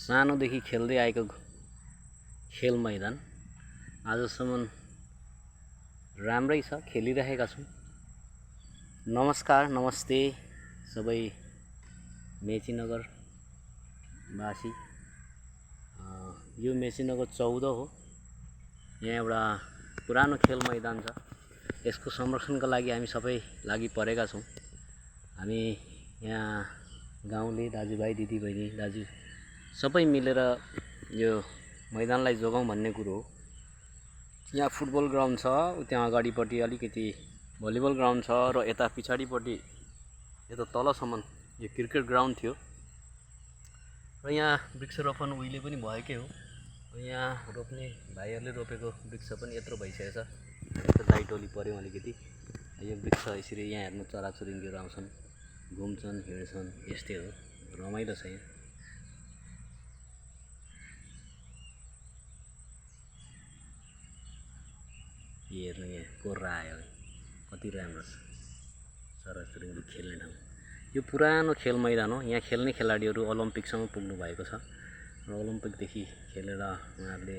सानोदेखि खेल्दै आएको खेल मैदान आजसम्म राम्रै छ, खेलिरहेका छौँ। नमस्कार, नमस्ते सबै मेचीनगरवासी। यो मेचीनगर 14 हो। यहाँ एउटा पुरानो खेल मैदान छ। यसको संरक्षणका लागि हामी सबै लागि परेका छौँ। हामी यहाँ गाउँले दाजुभाइ दिदीबहिनी दाजु सबै मिलेर यो मैदानलाई जोगाउँ भन्ने कुरो हो। यहाँ फुटबल ग्राउन्ड छ, त्यहाँ अगाडिपट्टि अलिकति भलिबल ग्राउन्ड छ र यता पछाडिपट्टि यता तलसम्म यो क्रिकेट ग्राउन्ड थियो। र यहाँ वृक्षरोपण उहिले पनि भएकै हो। यहाँ रोप्ने भाइहरूले रोपेको वृक्ष पनि यत्रो भइसकेछ। यस्तो दाइटोली पऱ्यौँ अलिकति। यो वृक्ष यसरी यहाँ हेर्नु चराचुरुङ्गीहरू आउँछन्, घुम्छन्, हिँड्छन्, यस्तै हो, रमाइलो छ यहाँ। हेर्नु यहाँ कोर्रा आयो, कति राम्रो छ चराचुरुङ्गी खेल्ने ठाउँ। यो पुरानो खेल मैदान हो। यहाँ खेल्ने खेलाडीहरू ओलम्पिकसम्म पुग्नु भएको छ र ओलम्पिकदेखि खेलेर उहाँहरूले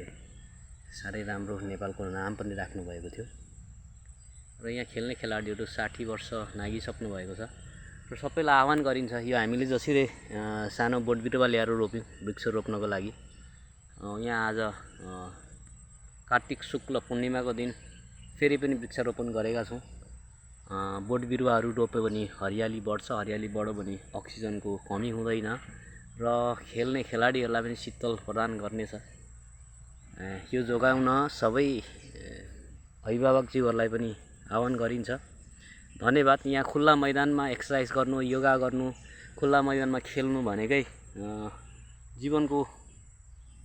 साह्रै राम्रो नेपालको नाम पनि राख्नु भएको थियो। र यहाँ खेल्ने खेलाडीहरू 60 वर्ष नागिसक्नु भएको छ र सबैलाई आह्वान गरिन्छ। यो हामीले जसरी सानो बोट बिरुवा ल्याएर रोप्यौँ वृक्ष रोप्नको लागि, यहाँ आज कार्तिक शुक्ल पूर्णिमाको दिन फेरि पनि वृक्षारोपण गरेका छौँ। बोट बिरुवाहरू रोप्यो भने हरियाली बढ्छ, हरियाली बढ्यो भने अक्सिजनको कमी हुँदैन र खेल्ने खेलाडीहरूलाई पनि शीतल प्रदान गर्नेछ। यो जोगाउन सबै अभिभावकज्यूहरूलाई पनि आह्वान गरिन्छ। धन्यवाद। यहाँ खुल्ला मैदानमा एक्सर्साइज गर्नु, योगा गर्नु, खुल्ला मैदानमा खेल्नु भनेकै जीवनको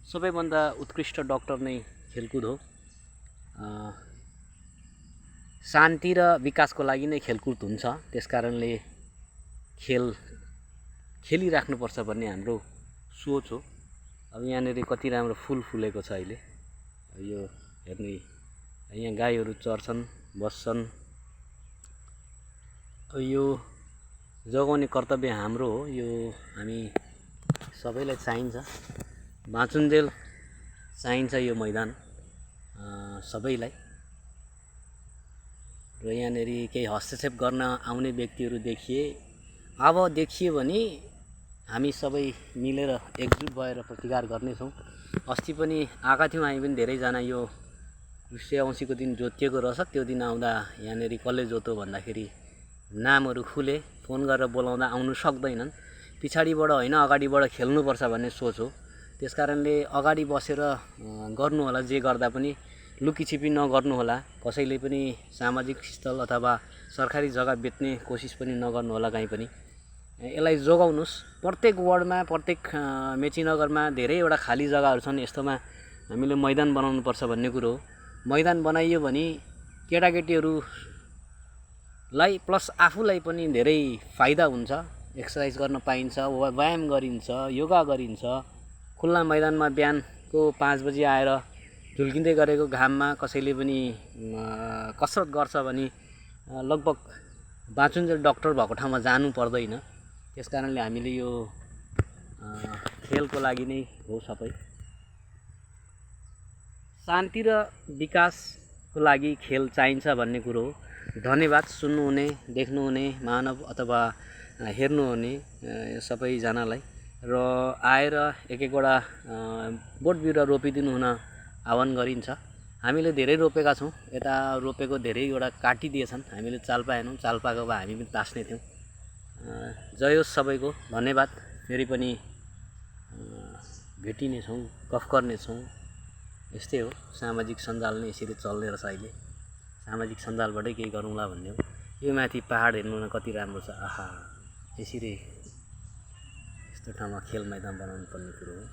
सबैभन्दा उत्कृष्ट डाक्टर नै खेलकुद हो। शान्ति र विकासको लागि नै खेलकुद हुन्छ। त्यसकारणले खेलिराख्नुपर्छ भन्ने हाम्रो सोच हो। अब यहाँनिर कति राम्रो फुल फुलेको छ अहिले। यो हेर्नु, यहाँ गाईहरू चर्छन्, बस्छन्। यो जोगाउने कर्तव्य हाम्रो हो। यो हामी सबैलाई चाहिन्छ, बाँचुन्जेल चाहिन्छ यो मैदान सबैलाई। र यहाँनिर केही हस्तक्षेप गर्न आउने व्यक्तिहरू देखियो भने हामी सबै मिलेर एकजुट भएर प्रतिकार गर्नेछौँ। अस्ति पनि आएका थियौँ हामी पनि धेरैजना। यो कृषि औँसीको दिन जोतिएको रहेछ। त्यो दिन आउँदा यहाँनिर कसले जोतो भन्दाखेरि नामहरू खुले, फोन गरेर बोलाउँदा आउनु सक्दैनन्। पछाडिबाट होइन अगाडिबाट खेल्नुपर्छ भन्ने सोच हो। त्यसकारणले अगाडि बसेर गर्नु होला। जे गर्दा पनि लुकीछिपी नगर्नु होला। कसैले पनि सामाजिक स्थल अथवा सरकारी जग्गा बेच्ने कोसिस पनि नगर्नु होला कहीँ पनि। यसलाई जोगाउनुहोस्। प्रत्येक वार्डमा, प्रत्येक मेचीनगरमा धेरैवटा खाली जग्गाहरू छन्। यस्तोमा हामीले मैदान बनाउनुपर्छ भन्ने कुरो हो। मैदान बनाइयो भने केटाकेटीहरूलाई प्लस आफूलाई पनि धेरै फाइदा हुन्छ। एक्सर्साइज गर्न पाइन्छ, व्यायाम गरिन्छ, योगा गरिन्छ। खुल्ला मैदानमा बिहानको 5 बजी आएर झुल्किँदै गरेको घाममा कसैले पनि कसरत गर्छ भने लगभग बाँचुन्जेल डाक्टर भएको ठाउँमा जानु पर्दैन। त्यसकारणले हामीले यो खेलको लागि नै हो सबै। शान्ति र विकासको लागि खेल चाहिन्छ भन्ने कुरो हो। धन्यवाद सुन्नुहुने, देख्नुहुने, मानव अथवा हेर्नुहुने सबैजनालाई। र आएर एक एकवटा बोट बिरुवा रोपिदिनु हुन आह्वान गरिन्छ। हामीले धेरै रोपेका छौँ। यता रोपेको धेरैवटा काटिदिएछन्। हामीले चाल पाएनौँ। चाल पाएको भए हामी पनि तास्ने थियौँ। जय होस् सबैको। धन्यवाद। फेरि पनि भेटिनेछौँ, गफ गर्नेछौँ। यस्तै हो, सामाजिक सञ्जाल नै यसरी चल्ने रहेछ अहिले। सामाजिक सञ्जालबाटै केही गरौँला भन्ने हो। यो माथि पहाड हेर्नु न कति राम्रो छ। आहा, यसरी यस्तो ठाउँमा खेल मैदान बनाउनु पर्ने कुरो हो।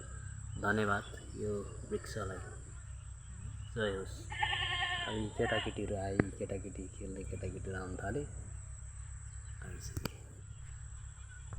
धन्यवाद यो वृक्षलाई। जय होस्। अब केटाकेटीहरू आए, केटाकेटी खेल्ने केटाकेटीहरू आउन थाले।